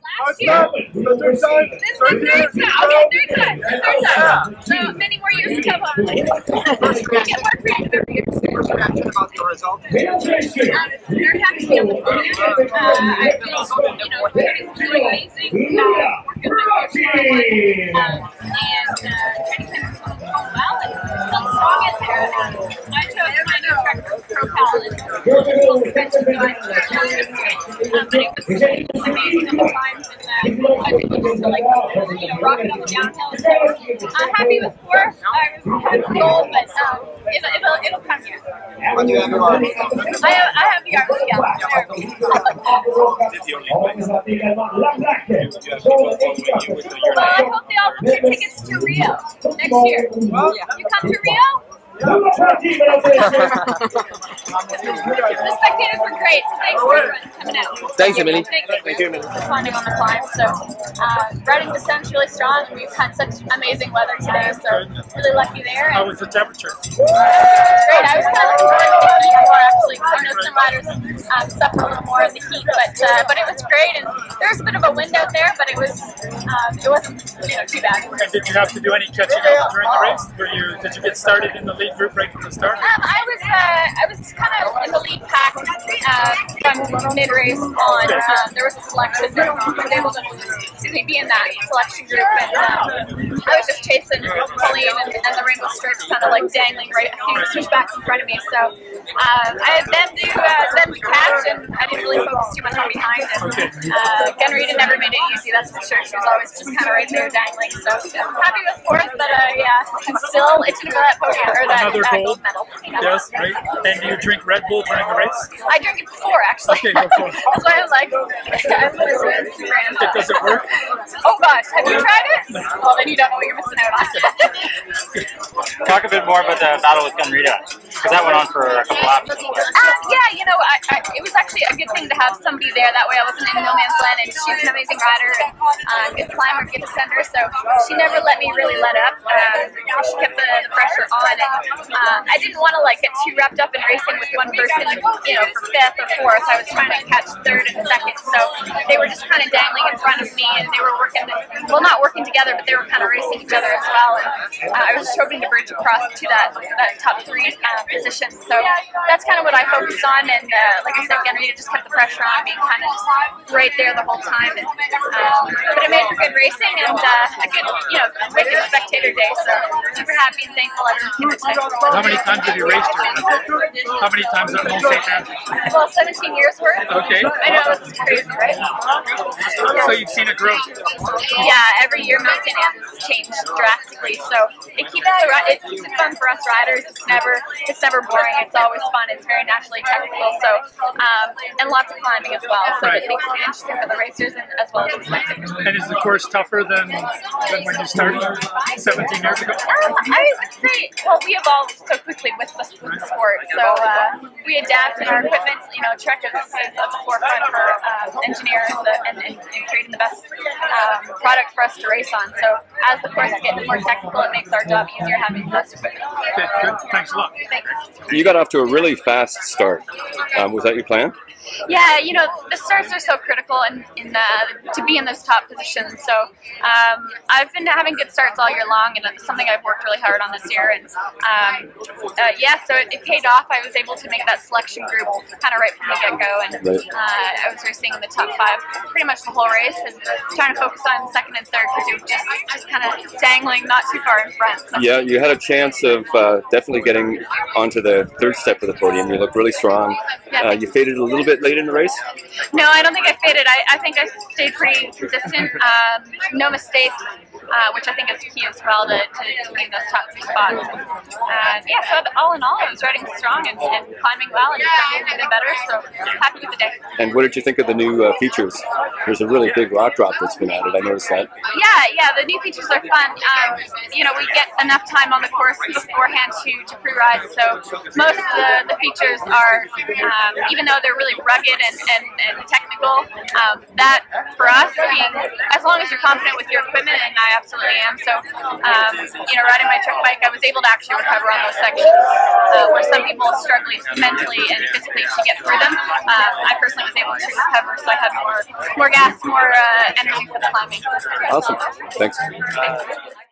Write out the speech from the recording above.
Last year. This is the third time. Okay, third time. So many more years to come, hopefully. We get more creative every year. What's your reaction about the result? Very happy to be on the podium. I feel, everything's doing amazing. We're good at training camp going well and feel strong in there. I chose my new tractor, Propel, and full suspension, so I started really used to it. But it was amazing at the times, and I was able just to rock it up the downhill. So I'm happy with fourth. I was kind of goal, but it'll come here. What do you have in mind? I have the arms together. Well, I hope they all book your tickets to Rio next year. You come to Rio? The spectators were great, so thanks for coming out. Thanks, Emily. Thank you. Responding on the climb. So, riding descent's really strong. We've had such amazing weather today, so really lucky there. How was the temperature? It was great. I was kind of looking forward to the heat more, actually, because I know some riders suffer a little more in the heat, but it was great. And there was a bit of a wind out there, but it wasn't too bad. And did you have to do any catching up during the race? Did you get started in the lead group right from the start? I was kind of in the lead pack from mid-race on. There was a selection that I was able to be in that selection group, and I was just chasing Pauline and the rainbow strips kind of like dangling right a few switchbacks in front of me. So I had them to catch, and I didn't really focus too much on behind. And Gunrita never made it easy, that's for sure. She was always just kind of right there dangling. So I'm happy with fourth, but I'm still itching for that podium or that gold medal. Yes, right. And do you drink Red Bull during the race? I drink it before, actually. Okay, go for it. That's why I was like, I'm going to super amped up. Does it work? Oh gosh, have you tried it? Well, then you don't know what you're missing out on. Talk a bit more about the battle with Gunrita, because that went on for a couple laps. Yeah, it was actually a good thing to have somebody there. That way I wasn't in no man's land, and she's an amazing rider and good climber, good descender, so she never let me really let up. She kept the pressure on, and I didn't want to get too wrapped up in racing with one person, for fifth or fourth. I was trying to catch third and second, so they were just kind of dangling in front of me, and they were not working together, but they were kind of racing each other as well. And I was just hoping to bridge across to that top three position. So that's kind of what I focused on, and like I said, Gunrita just kept the pressure on me, kind of just right there the whole time. And, but it made for good racing and a good, wicked spectator day. So super happy and thankful everyone came today. How many times have you raced here? How many times have you St. Andrews? Well, 17 years worth. Okay. I know, it's crazy, right? So you've seen it grow? Yeah, every year Mount St. Andrews changed drastically. So it keeps it fun for us riders. It's never boring. It's always fun. It's very naturally technical. So and lots of climbing as well. So it makes it interesting for the racers and as well as the spectators. And is the course tougher than when you started 17 years ago? I would say, well, we evolved so quickly with the sport. So we adapt in our equipment. Trek is at the forefront for engineers and creating the best product for us to race on. So as the course gets more technical, it makes our job easier having the best equipment. Okay, good. Thanks a lot. Thanks. You got off to a really fast start. Was that your plan? Yeah, the starts are so critical and to be in those top positions. So I've been having good starts all year long, and it's something I've worked really hard on this year. And so it paid off. I was able to make that selection group kind of right from the get-go, and I was racing in the top 5 pretty much the whole race, and trying to focus on second and third because it was just kind of dangling, not too far in front. So. Yeah, you had a chance of definitely getting onto the third step of the podium. You looked really strong. Yeah, you faded a little bit late in the race? No, I don't think I faded. I think I stayed pretty consistent. No mistakes, which I think is key as well to be in those top 3 spots. So all in all, I was riding strong and climbing well and descending even better, so happy with the day. And what did you think of the new features? There's a really big rock drop that's been added, I noticed that. Yeah, the new features are fun. We get enough time on the course beforehand to pre-ride, so most of the features are, even though they're really rugged and technical, that for us, as long as you're confident with your equipment, and I absolutely am. So, you know, riding my trick bike, I was able to actually recover on those sections where some people struggle mentally and physically to get through them. I personally was able to recover, so I had more gas, more energy for the climbing. Awesome. Thanks.